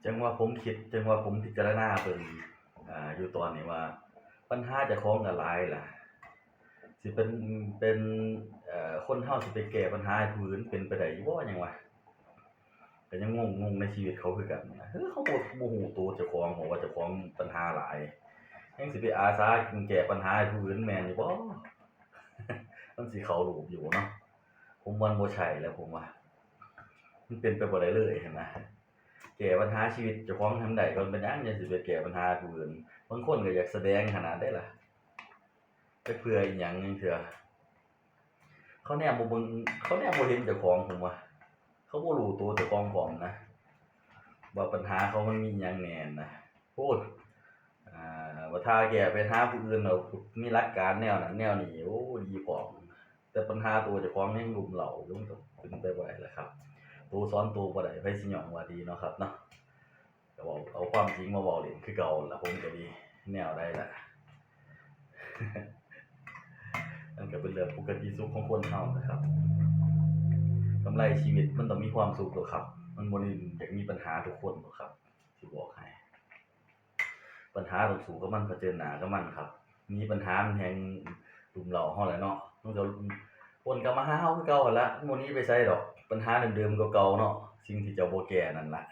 จังว่าผมคิดจังว่าผมพิจารณาเบิ่งอยู่ตอนนี้ว่าปัญหาเจ้าของก็หลายล่ะสิเป็นคนเฮาสิไปแก้ปัญหาให้ผู้อื่นเป็นไปได้อยู่บ่หยังวะก็ยังงงในชีวิตเขาคือกันนะเขาบ่ฮู้ตัวเจ้าของบอกว่าเจ้าของปัญหาหลายยังสิไปอาสาแก้ปัญหาให้ผู้อื่นแม่นอยู่บ่ มันสิเข้ารูปอยู่เนาะผมว่ามันบ่ใช่แล้วผมว่ามันเป็นไปบ่ได้เลยหั้นนะแก้ปัญหาชีวิตเจ้าของทำได้ก่อนเป็นหยังจังสิไปแก้ปัญหาผู้อื่นบางคนก็อยากแสดงขนาดได้ล่ะไปเพื่ออีหยังจังเทื่อเขาแนมบ่เบิ่งเขาแนมบ่เห็นเจ้าของผมว่าเขาบ่รู้ตัวเจ้าของพร้อมนะว่าปัญหาเขามันมีหยังแหน่นะโพดว่าถ้าแก้ปัญหาผู้อื่นแล้วมีหลักการแนวนั้นแนวนี้โอ้ดีพร้อมแต่ปัญหาตัวเจ้าของยังลุ่มเหลาอยู่มันก็เป็นไปบ่ได้ล่ะครับตัวสอนตัวบ่ได้ไผสิหยังว่าดีเนาะครับเนาะก็เว้าเอาความจริงมาเว้าเล่นคือเก่าล่ะผมก็ดีแนวใดล่ะ มันก็เป็นเรื่องปกติสุขของคนเฮานะครับกำไรชีวิตมันต้องมีความสุขตั่วครับมันบ่ได้อยากมีปัญหาทุกคนหรอกครับสิบอกให้ปัญหาต้องสู้กับมันเผชิญหน้ากับมันครับมีปัญหามันแฮ่งรุมเร้าเฮาแหละเนาะมันก็วนกลับมาหาเฮาคือเก่าหั่นล่ะมันบ่หนีไปไสดอกปัญหาเดิมๆเก่าๆเนาะสิ่งที่เจ้าบ่แก้นั่นล่ะ